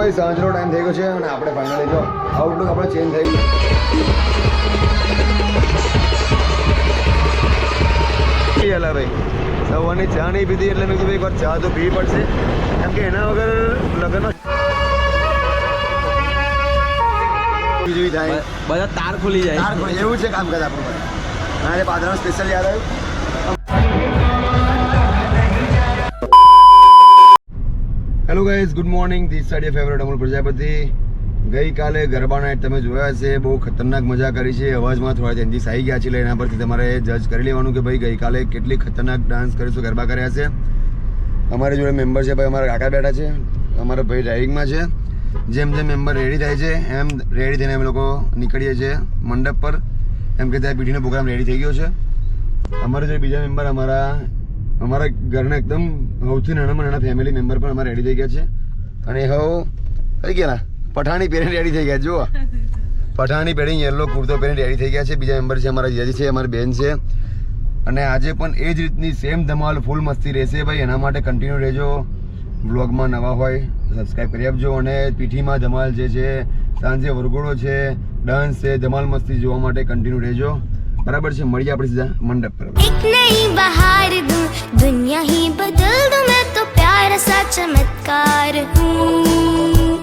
ભાઈ સાંજનો ટાઈમ થઈ ગયો છે અને આપણે ફાઇનલી જો આઉટલુક આપણે ચેન્જ થઈ ગયું ભાઈ સવારની ચા નહીં પીધી એટલે મેં કીધું એક વાર ચા તો પીવી પડશે કેમ કે એના વગર લગ્નમાં બીજું થાય બધા તાર ખુલી જાય એવું છે કામકાજ આપણું ભાઈ આજે પાદરામાં સ્પેશિયલ યાદ આવ્યું hello guys good morning this side your favourite Amul Prajapati ગઈકાલે ગરબા નાઇટ તમે જોયા હશે બહુ ખતરનાક મજા કરી છે અવાજમાં થોડા ચેન્જીસ આવી ગયા છે એટલે એના પરથી તમારે જજ કરી લેવાનું કે ભાઈ ગઈકાલે કેટલી ખતરનાક ડાન્સ કરીશું ગરબા કર્યા છે અમારી જોડે મેમ્બર છે ભાઈ અમારા કાકા બેઠા છે અમારા ભાઈ ડ્રાઇવિંગમાં છે જેમ જેમ મેમ્બર રેડી થાય છે એમ રેડી થઈને અમે લોકો નીકળીએ છીએ મંડપ પર એમ કે ત્યાં પીટીનો પ્રોગ્રામ રેડી થઈ ગયો છે અમારા જે બીજા મેમ્બર અમારા ઘરના એકદમ સૌથી નાનામાં નાના ફેમિલી મેમ્બર પણ અમારે રેડી થઈ ગયા છે અને કઈ ગયા પઠાણી પહેરીને રેડી થઈ ગયા જુઓ પઠાણી પહેરીને યલો કુર્તો પહેરીને રેડી થઈ ગયા છે બીજા મેમ્બર છે અમારા જીજાજી છે અમારી બેન છે અને આજે પણ એ જ રીતની સેમ ધમાલ ફૂલ મસ્તી રહેશે ભાઈ એના માટે કન્ટિન્યુ રહેજો બ્લોગમાં નવા હોય સબસ્ક્રાઈબ કરી આપજો અને પીઠીમાં ધમાલ જે છે સાંજે વરઘોડો છે ડાન્સ છે ધમાલ મસ્તી જોવા માટે કન્ટિન્યુ રહેજો બરાબર છે મળીએ આપણે સીધા મંડપ પર एक नई बहार दूं दुनिया ही बदल दूं मैं तो प्यार सा चमत्कार हूँ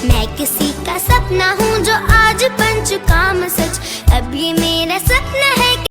मैं किसी का सपना हूँ जो आज बन चुका मैं सच अब ये मेरा सपना है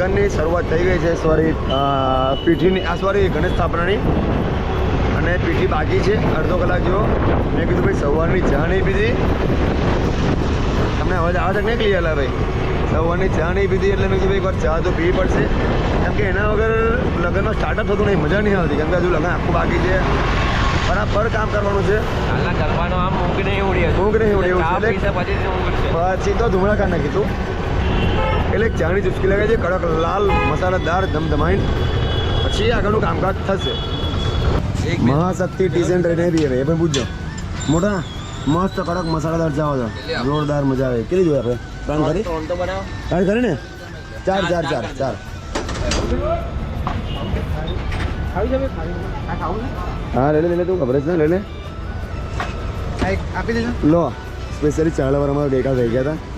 લગ્નની શરૂઆત થઈ ગઈ છે પીઠીની સોરી ગણેશ સ્થાપનાની અને પીઠી બાકી છે અડધો કલાક જેવો મેં કીધું ભાઈ સવારની ચા નહીં પીધી તમને અવાજ આવે છે નહીં ક્લિયર ભાઈ સવારની ચા નહીં પીધી એટલે મેં કીધું એક વાર ચા તો પીવી પડશે કેમ કે એના વગર લગ્નમાં સ્ટાર્ટઅપ થતું નહીં મજા નહીં આવતી કેમ કે હજુ લગ્ન આખું બાકી છે બરાબર કામ કરવાનું છે ઊંઘ નહીં ઉડી પછી તો ધુમડા કાઢ નાખી તું એટલે ચાની ચુસ્કી લાગે છે કડક લાલ મસાલાદાર ધમધમાઈને પછી આગળનું કામકાજ થશે મહાશક્તિ ટી સેન્ટ રહીને બી એ પણ પૂછજો મોટા મસ્ત કડક મસાલાદાર ચાવો છો જોરદાર મજા આવે કેટલી જોઈએ આપણે ત્રણ ખરી ને ચાર હા લે તું ખબર છે ને લે આપી દેજો લો સ્પેશિયલી ચાળા વાર અમારા ગઈકાલ થઈ ગયા હતા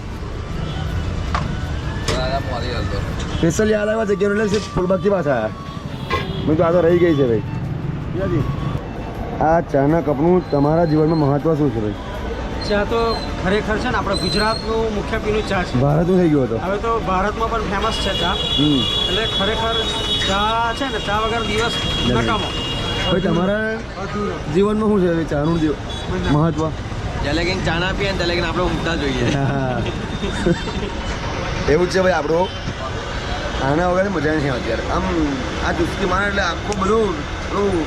સ્પેશિયલ યાદ આવ્યા છે કે ફૂલબાગથી પાછા આવ્યા મેં તો આ તો રહી ગઈ છે ભાઈ આ ચાના કપનું તમારા જીવનમાં મહત્વ શું છે ભાઈ ચા તો ખરેખર છે ને આપણે ગુજરાતનું મુખ્ય પીનું ચા છે ભારતનું થઈ ગયું હતો હવે તો ભારતમાં પણ ફેમસ છે ચા એટલે ખરેખર ચા છે ને ચા વગર દિવસ નકામો ભાઈ તમારા જીવનમાં શું છે ચાનું મહત્વ જ્યારે લગીન ચા ના પીએ ને ત્યારે લગીન આપણે ઊંઘતા જોઈએ એવું જ છે ભાઈ આપણું આના વગર મજા નહીં આવતી યાર આમ આ ચુસ્કી મારે એટલે આખું બધું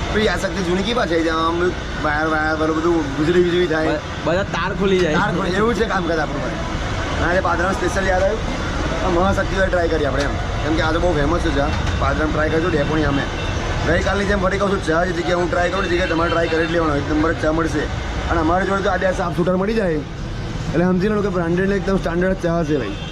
પેલી આસક્તિ જૂની કી પાછળ જાય આમ વાયર બધું વીજળી થાય બધા તાર ખુલી જાય એવું છે કામકાજ આપણું ભાઈ આજે પાદરામાં સ્પેશિયલ યાદ આવ્યું મહાશક્તિ ટ્રાય કરીએ આપણે એમ કેમ કે આ તો બહુ ફેમસ છે ચા પાદરામાં ટ્રાય કરજો ડેપોની અમે ગઈકાલની જેમ ફરી કહું છું ચા જે જગ્યાએ હું ટ્રાય કરું જગ્યાએ તમારે ટ્રાય કરી લેવાનો એક નંબર ચા મળશે અને અમારી જોડે તો આ બે સાફ સુટર મળી જાય એટલે સમજી લો કે બ્રાન્ડેડ એકદમ સ્ટાન્ડર્ડ ચા હશે ભાઈ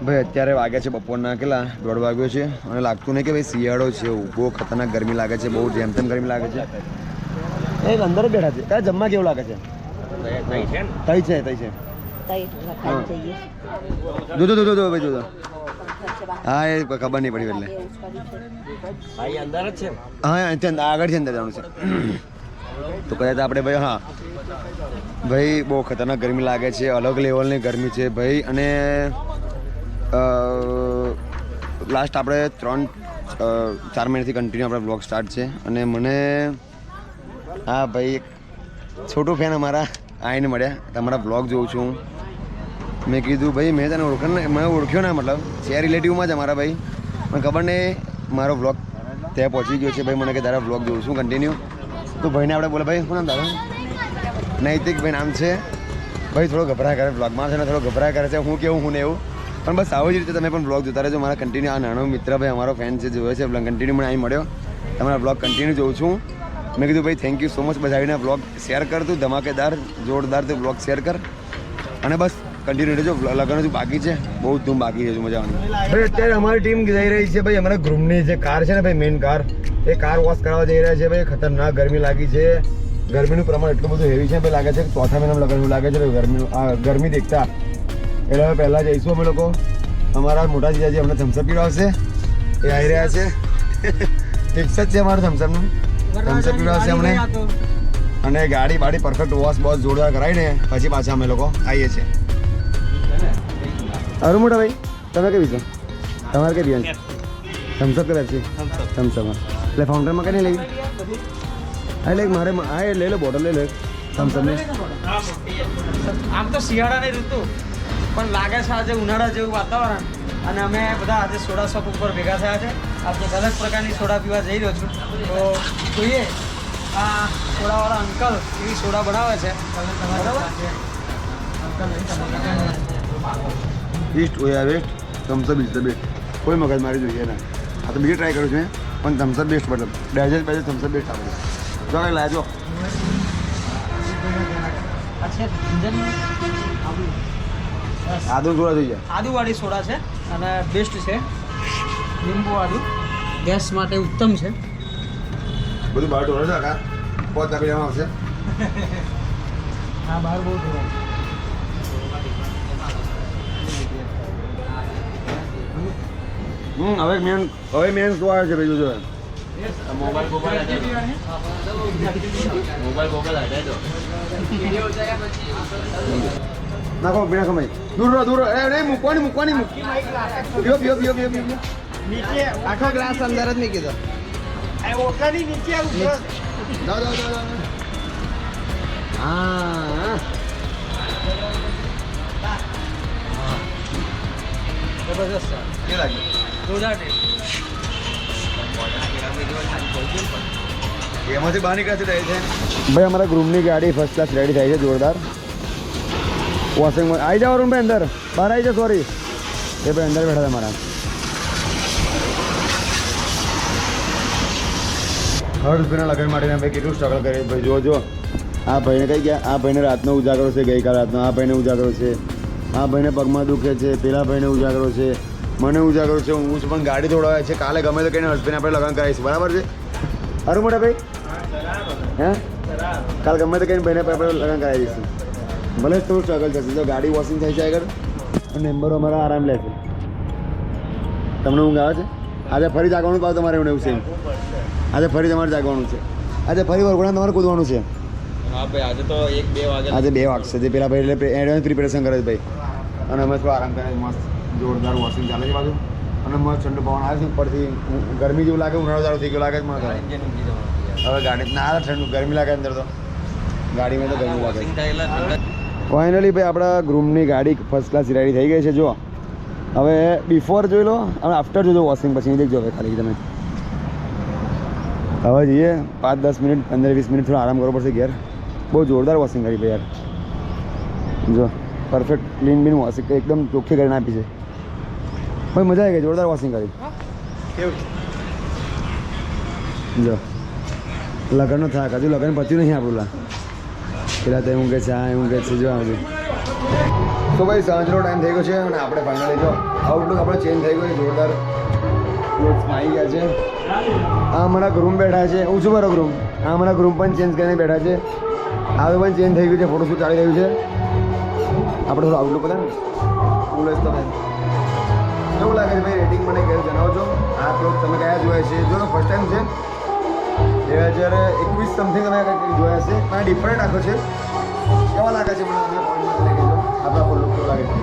ભાઈ અત્યારે વાગ્યા છે બપોરના કેટલા 1:30 વાગ્યો છે અને લાગતું નહીં કે ભાઈ શિયાળો છે બહુ ખતરનાક ગરમી લાગે છે બહુ જેમ તેમ ગરમી લાગે છે એક અંદર જ બેઠા છે ત્યાં જમવા કેવું લાગે છે તઈ છે જોજો ભાઈ જોજો હા એ ખબર નહીં પડી એટલે હા આગળ છે અંદર જવાનું છે તો કદાચ આપણે ભાઈ હા ભાઈ બહુ ખતરનાક ગરમી લાગે છે અલગ લેવલની ગરમી છે ભાઈ અને લાસ્ટ આપણે 3-4 મહિનાથી કન્ટિન્યુ આપણે બ્લોગ સ્ટાર્ટ છે અને મને હા ભાઈ એક છોટું ફેન અમારા આવીને મળ્યા, તમારા બ્લોગ જોઉં છું હું. મેં કીધું ભાઈ મેં તને મેં ઓળખ્યો ના, મતલબ છે રિલેટિવમાં જ અમારા ભાઈ, મને ખબર નહીં મારો બ્લોગ ત્યાં પહોંચી ગયો છે. ભાઈ મને કે તારા બ્લોગ જોઉં છું કન્ટિન્યુ. તો ભાઈને આપણે બોલે ભાઈ શું નામ તારું? નૈતિક ભાઈ નામ છે. ભાઈ થોડો ગભરા કરે બ્લોગમાં છે ને, થોડો ગભરા કરે છે હું કેવું હું ને એવું, પણ બસ આવી જ રીતે તમે પણ બ્લોગ જોતા રહેજો. મારા કન્ટિન્યુ આ નાનો મિત્ર ભાઈ અમારો ફેન છે, જોવે છે કન્ટિન્યુ મને અહીં મળ્યો, તમારા બ્લોગ કન્ટિન્યુ જોઉં છું. મેં કીધું ભાઈ થેન્ક યુ સો મચ, બધા આવીને બ્લોગ શેર કર, તું ધમાકેદાર જોરદાર તું બ્લોગ શેર કર અને બસ કન્ટિન્યુ રહેજો. લગ્ન હજુ બાકી છે, બહુ ધૂમ બાકી છે, મજા આવવાની. ભાઈ અત્યારે અમારી ટીમ જઈ રહી છે ભાઈ અમારા ગ્રુપની જે કાર છે ને ભાઈ મેઇન કાર, એ કાર વોશ કરવા જઈ રહ્યા છે ભાઈ. ખતરનાક ગરમી લાગી છે, ગરમીનું પ્રમાણ એટલું બધું હેવી છે ભાઈ, લાગે છે ચોથા મહિનામાં લગ્ન લાગે છે ગરમીનું. આ ગરમી દેખતા એટલે હવે પહેલાં જઈશું અમે લોકો. અમારા મોટા જીજાજી અમને થમ્સઅપ પીવડાવશે, એ આવી રહ્યા છે. ફિક્સ જ છે અમારું થમ્સઅપનું, થમ્સઅપ પીવડાવશે અમને અને ગાડી બાડી પરફેક્ટ વોશ બોશ જોરદાર કરાવીને પછી પાછા અમે લોકો આવીએ છીએ. અરે મોટા ભાઈ તમે કઈ પીશો? તમારે કઈ પીવાનું? થમ્સઅપ કે પેપ્સી? થમ્સઅપ. એટલે ફાઉન્ટેનમાં કઈ નહીં લેવી? હા એટલે મારે હા લઈ લો, બોટલ લઈ લો થમ્સઅપની. આમ તો શિયાળાની ઋતુ પણ લાગે છે આજે ઉનાળા જેવું વાતાવરણ, અને અમે બધા આજે સોડા શોપ ઉપર ભેગા થયા છે. આજે એક અલગ પ્રકારની સોડા પીવા જઈ રહ્યો છું, તો જોઈએ આ સોડાવાળા અંકલ એવી સોડા બનાવે છે. East or west Thums Up is the best. કોઈ મગજ મારી જોઈએ ના, આ તો બીજું ટ્રાય કરું છું પણ થમ્સઅપ બેસ્ટ, મતલબ ડેઝર્ટ બેઝ થમ્સઅપ બેસ્ટ આપણે. જો કંઈ લાજો આદુ સોડા થઈ જાય. આદુવાળી સોડા છે અને બેસ્ટ છે, લીંબુવાળી ગેસ માટે ઉત્તમ છે. બધું બહાર ઢોળે છે કાકા, પોત આપી દેવામાં આવશે. હા બહાર બહુ ઢોળે. હવે મેન શું આવે છે ભાઈ જોજો. નાખો બીના સમય દૂર રહો દૂર રહો. નહીં મૂકવાની પીઓ પીઓ પીઓ પીઓ પીઓ. નીચે આખો ગ્લાસ અંદર જ મૂકી દો. ઓકાની નીચે જાઓ જાઓ જાઓ. હા જબરદસ્ત કે લાગ્યું? જોરદાર ટેસ્ટ. એમાંથી બહાર નીકળતી રહે છે ભાઈ. અમારા ગ્રુપની ગાડી ફર્સ્ટ ક્લાસ રેડી થાય છે જોરદાર. વોશિંગમાં આવી જાઓ રૂમ ભાઈ, અંદર બહાર આવી જાઓ. સોરી એ ભાઈ અંદર બેઠા હતા મારા. હર્ષભાઈના લગ્ન માટે ભાઈ કેટલું સ્ટ્રગલ કરે ભાઈ. જો આ ભાઈને કઈ ગયા, આ ભાઈને રાતનો ઉજાગરો છે, ગઈકાલ રાતનો આ ભાઈને ઉજાગરો છે, આ ભાઈને પગમાં દુખે છે, પેલા ભાઈને ઉજાગરો છે, મને ઉજાગરો છે, હું પણ ગાડી દોડાવે છે. કાલે ગમે તો કહીને હર્ષભાઈને આપણે લગ્ન કરાવીશું, બરાબર છે? અરે મોટા ભાઈ હે કાલ ગમે તો કહીને ભાઈને આપણે લગ્ન કરાવી દઈશું. ભલે થોડું સ્ટ્રગલ થશે, તો ગાડી વોશિંગ થઈ જાય આગળ અને મેમ્બરો અમારા આરામ લે છે. તમને ઊંઘ આવે છે? આજે ફરી જાગવાનું પાવ તમારે એવું સેમ. આજે ફરી તમારે જાગવાનું છે, આજે ફરી વરઘોડા તમારે કૂદવાનું છે. હા ભાઈ આજે તો 1-2 વાગે. આજે 2 વાગશે. જે પેલા ભાઈ એટલે એડવાન્સ પ્રિપેરેશન કરે છે ભાઈ, અને અમે થોડું આરામ કરે. મસ્ત જોરદાર વોશિંગ ચાલે છે બાજુ, અને મસ્ત ઠંડુ પવન આવે છે ઉપરથી. ગરમી જેવું લાગે, ઉનાળો ચાલુ થઈ ગયો લાગે છે મને. હવે ગાડી ના ઠંડુ ગરમી લાગે અંદર, તો ગાડીમાં તો ગરમી લાગે. ફાઇનલી ભાઈ આપણા ગ્રુપની ગાડી ફર્સ્ટ ક્લાસ રેડી થઈ ગઈ છે. જો હવે બિફોર જોઈ લો અને આફ્ટર જોજો વોશિંગ, પછી દેખજો હવે ખાલી તમે. હવે જઈએ 5-10 મિનિટ 15-20 મિનિટ થોડો આરામ કરવો પડશે ઘેર. બહુ જોરદાર વોશિંગ કરી ભાઈ યાર. જો પરફેક્ટ ક્લીન બીન વોશિંગ એકદમ ચોખ્ખી કરીને આપી છે ભાઈ. મજા આવી ગઈ, જોરદાર વોશિંગ કરી. જો લગ્નનો થાક, હજુ લગ્ન પત્યું નહીં આપણું. લા પેલા તો એવું કે છે, આ એવું કે છે. જો આવજો. તો ભાઈ સાંજનો ટાઈમ થઈ ગયો છે અને આપણે ફાઇનલી જો આઉટલુક આપણો ચેન્જ થઈ ગયો છે. જોરદાર ક્લોથ્સમાં આવી ગયા છે. આ અમારા ગ્રુપ બેઠા છે. હું છું મારો ગ્રુપ. આ અમારા ગ્રુપ પણ ચેન્જ કરીને બેઠા છે. આ પણ ચેન્જ થઈ ગયું છે, ફોટોશૂટ ચાલી રહ્યું છે. આપણે થોડું આઉટલુક બધા હું લઈશ. તમે કેવું લાગે છે ભાઈ? રેટિંગ મને કહે જણાવજો. આ ક્લોથ તમે કયા જોયા છે? જો ફર્સ્ટ ટાઈમ છે, 2021 સમથિંગ તમે કંઈક જોયા છે, પણ ડિફરન્ટ આખો છે. કેવા લાગે છે મને પોઈન્ટમાં લઈ ગયો આપણા ફોટો લાગે છે.